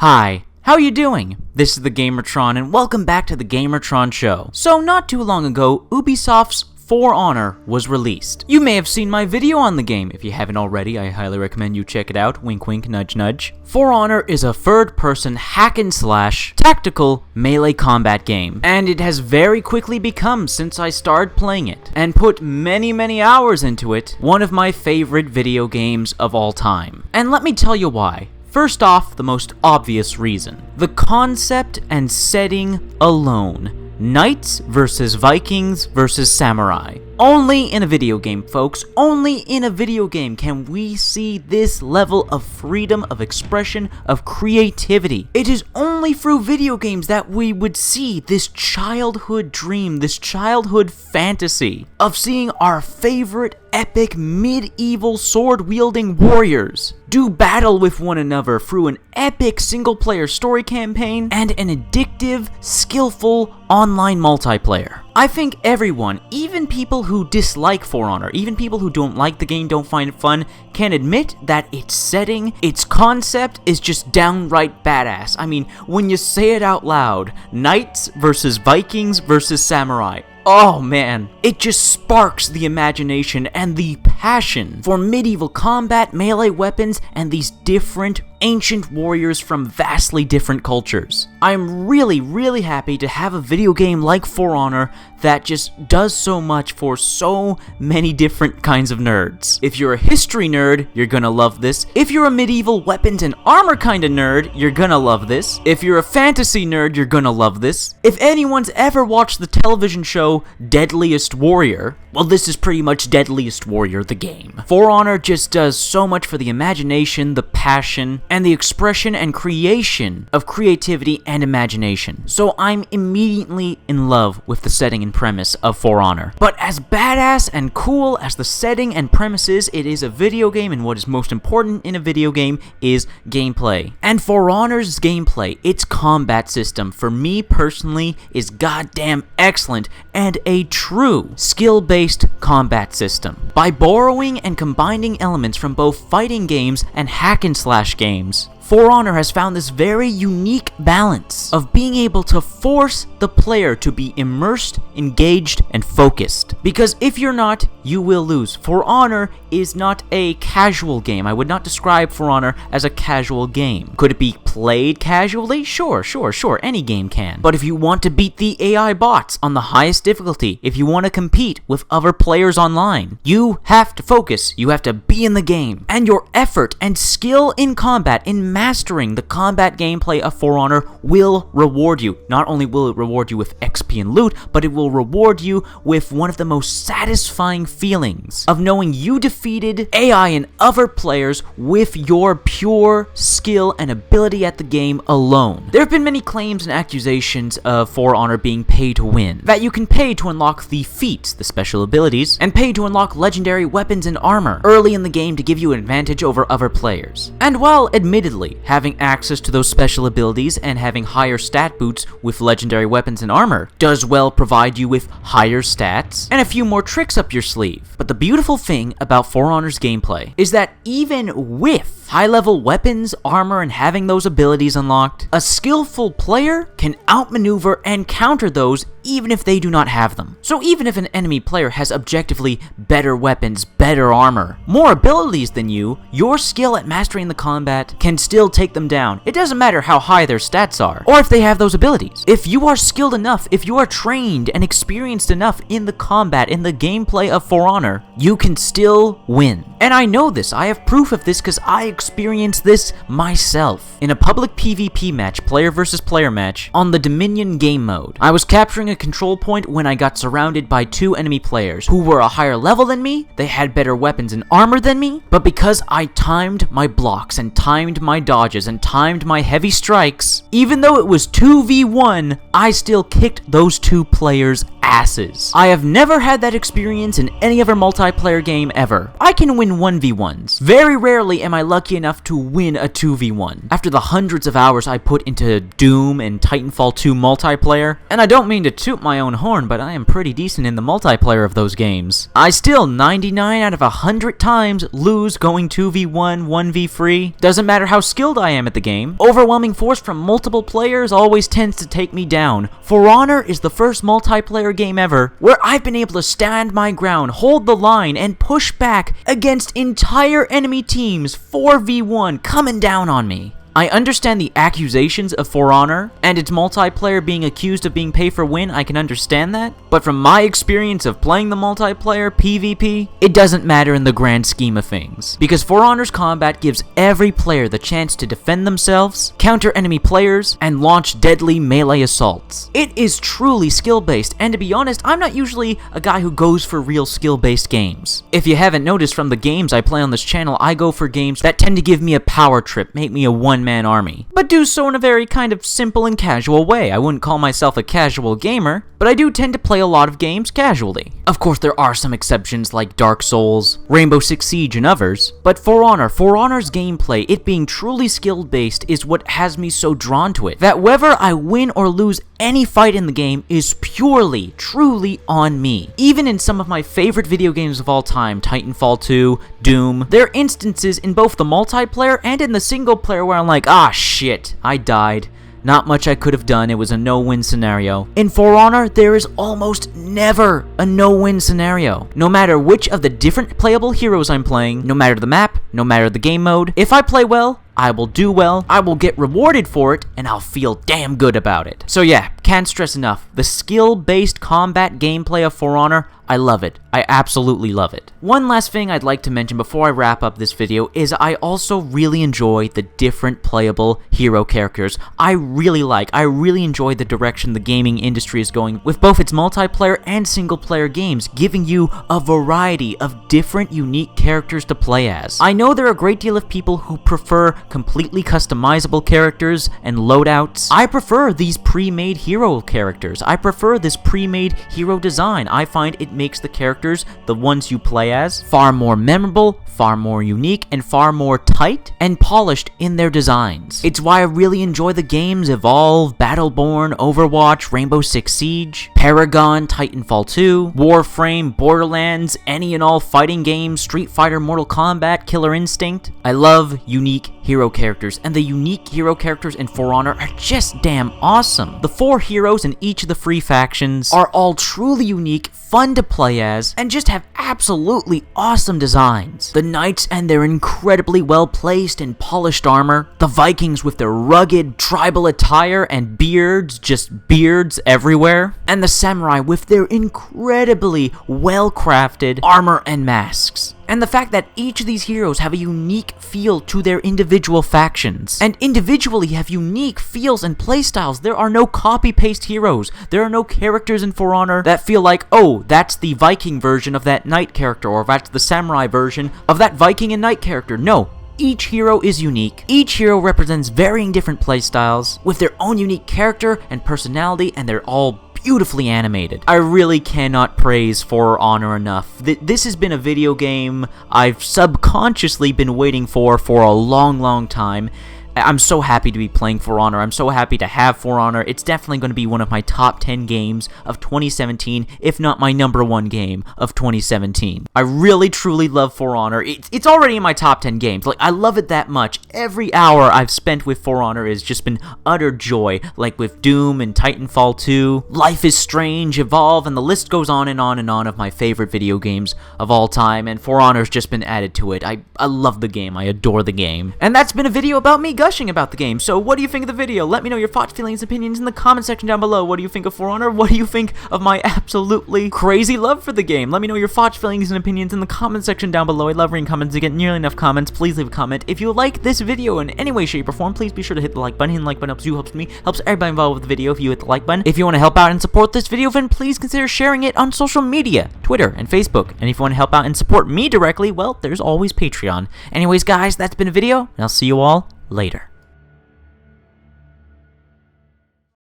Hi, how you doing? This is the Gamertron and welcome back to the Gamertron Show. So not too long ago, Ubisoft's For Honor was released. You may have seen my video on the game. If you haven't already, I highly recommend you check it out. Wink wink, nudge nudge. For Honor is a third-person hack-and-slash tactical melee combat game, and it has very quickly become, since I started playing it, and put many hours into it, one of my favorite video games of all time. And let me tell you why. First off, the most obvious reason. The concept and setting alone. Knights versus Vikings versus Samurai. Only in a video game, folks. Only in a video game can we see this level of freedom of expression, of creativity. It is only through video games that we would see this childhood dream, this childhood fantasy of seeing our favorite epic medieval sword-wielding warriors do battle with one another through an epic single-player story campaign and an addictive, skillful online multiplayer. I think everyone, even people who dislike For Honor, even people who don't like the game, don't find it fun, can admit that its setting, its concept is just downright badass. I mean, when you say it out loud, Knights versus Vikings versus Samurai. Oh man, it just sparks the imagination and the passion for medieval combat, melee weapons, and these different ancient warriors from vastly different cultures. I'm really happy to have a video game like For Honor that just does so much for so many different kinds of nerds. If you're a history nerd, you're gonna love this. If you're a medieval weapons and armor kind of nerd, you're gonna love this. If you're a fantasy nerd, you're gonna love this. If anyone's ever watched the television show Deadliest Warrior, well, this is pretty much Deadliest Warrior, the game. For Honor just does so much for the imagination, the passion, and the expression and creation of creativity and imagination. So I'm immediately in love with the setting and premise of For Honor. But as badass and cool as the setting and premise is, it is a video game, and what is most important in a video game is gameplay. And For Honor's gameplay, its combat system, for me personally, is goddamn excellent and a true skill-based combat system. By borrowing and combining elements from both fighting games and hack-and-slash games, For Honor has found this very unique balance of being able to force the player to be immersed, engaged, and focused. Because if you're not, you will lose. For Honor is not a casual game. I would not describe For Honor as a casual game. Could it be played casually? Sure, any game can. But if you want to beat the AI bots on the highest difficulty, if you want to compete with other players online, you have to focus, you have to be in the game. And your effort and skill in combat, in mastering the combat gameplay of For Honor will reward you. Not only will it reward you with XP and loot, but it will reward you with one of the most satisfying feelings of knowing you defeated AI and other players with your pure skill and ability at the game alone. There have been many claims and accusations of For Honor being pay to win, that you can pay to unlock the feats, the special abilities, and pay to unlock legendary weapons and armor early in the game to give you an advantage over other players. And while admittedly having access to those special abilities and having higher stat boots with legendary weapons and armor does well provide you with higher stats and a few more tricks up your sleeve. But the beautiful thing about For Honor's gameplay is that even with high-level weapons, armor, and having those abilities unlocked, a skillful player can outmaneuver and counter those even if they do not have them. So even if an enemy player has objectively better weapons, better armor, more abilities than you, your skill at mastering the combat can still take them down. It doesn't matter how high their stats are, or if they have those abilities. If you are skilled enough, if you are trained and experienced enough in the combat, in the gameplay of For Honor, you can still win. And I know this, I have proof of this because I experienced this myself. In a public PvP match, player versus player match, on the Dominion game mode, I was capturing a control point when I got surrounded by two enemy players who were a higher level than me, they had better weapons and armor than me, but because I timed my blocks and timed my dodges and timed my heavy strikes, even though it was 2v1, I still kicked those two players' asses. I have never had that experience in any other multiplayer game ever. I can win 1v1s. Very rarely am I lucky enough to win a 2v1. After the hundreds of hours I put into Doom and Titanfall 2 multiplayer, and I don't mean to toot my own horn, but I am pretty decent in the multiplayer of those games. I still 99 out of 100 times lose going 2v1, 1v3. Doesn't matter how skilled I am at the game. Overwhelming force from multiple players always tends to take me down. For Honor is the first multiplayer game ever where I've been able to stand my ground, hold the line, and push back against entire enemy teams 4v1 coming down on me. I understand the accusations of For Honor and its multiplayer being accused of being pay for win. I can understand that, but from my experience of playing the multiplayer PvP, it doesn't matter in the grand scheme of things, because For Honor's combat gives every player the chance to defend themselves, counter enemy players, and launch deadly melee assaults. It is truly skill-based, and to be honest, I'm not usually a guy who goes for real skill-based games. If you haven't noticed from the games I play on this channel, I go for games that tend to give me a power trip, make me a one-man army, but do so in a very kind of simple and casual way. I wouldn't call myself a casual gamer, but I do tend to play a lot of games casually. Of course, there are some exceptions like Dark Souls, Rainbow Six Siege, and others, but For Honor's gameplay, it being truly skill-based, is what has me so drawn to it, that whether I win or lose any fight in the game is purely, truly on me. Even in some of my favorite video games of all time, Titanfall 2, Doom, there are instances in both the multiplayer and in the single player where I'm like, ah shit, I died. Not much I could have done, it was a no-win scenario. In For Honor, there is almost never a no-win scenario. No matter which of the different playable heroes I'm playing, no matter the map, no matter the game mode, if I play well, I will do well, I will get rewarded for it, and I'll feel damn good about it. So yeah, can't stress enough, the skill-based combat gameplay of For Honor, I love it. I absolutely love it. One last thing I'd like to mention before I wrap up this video is I also really enjoy the different playable hero characters. I really enjoy the direction the gaming industry is going with both its multiplayer and single-player games, giving you a variety of different unique characters to play as. I know there are a great deal of people who prefer completely customizable characters and loadouts. I prefer these pre-made hero characters. I prefer this pre-made hero design. I find it makes the characters, the ones you play as, far more memorable, far more unique, and far more tight and polished in their designs. It's why I really enjoy the games Evolve, Battleborn, Overwatch, Rainbow Six Siege, Paragon, Titanfall 2, Warframe, Borderlands, any and all fighting games, Street Fighter, Mortal Kombat, Killer Instinct. I love unique hero characters, and the unique hero characters in For Honor are just damn awesome. The 4 heroes in each of the free factions are all truly unique, fun to play as, and just have absolutely awesome designs. The Knights and their incredibly well-placed and polished armor, the Vikings with their rugged tribal attire and beards, just beards everywhere, and the Samurai with their incredibly well-crafted armor and masks. And the fact that each of these heroes have a unique feel to their individual factions, and individually have unique feels and playstyles. There are no copy-paste heroes. There are no characters in For Honor that feel like, oh, that's the Viking version of that Knight character, or that's the Samurai version of that Viking and Knight character. No. Each hero is unique. Each hero represents varying different playstyles with their own unique character and personality, and they're all beautifully animated. I really cannot praise For Honor enough. This has been a video game I've subconsciously been waiting for a long time. I'm so happy to be playing For Honor. I'm so happy to have For Honor. It's definitely going to be one of my top 10 games of 2017, if not my #1 game of 2017. I really, truly love For Honor. It's already in my top 10 games. Like, I love it that much. Every hour I've spent with For Honor has just been utter joy, like with Doom and Titanfall 2, Life is Strange, Evolve, and the list goes on and on and on of my favorite video games of all time, and For Honor's just been added to it. I love the game. I adore the game. And that's been a video about me gushing about the game. So what do you think of the video? Let me know your thoughts, feelings, opinions in the comment section down below. What do you think of For Honor? What do you think of my absolutely crazy love for the game? Let me know your thoughts, feelings, and opinions in the comment section down below. I love reading comments. I get nearly enough comments. Please leave a comment. If you like this video in any way, shape, or form, please be sure to hit the like button. Hitting the like button helps you, helps me, helps everybody involved with the video if you hit the like button. If you want to help out and support this video, then please consider sharing it on social media, Twitter and Facebook. And if you want to help out and support me directly, well, there's always Patreon. Anyways, guys, that's been a video, and I'll see you all later.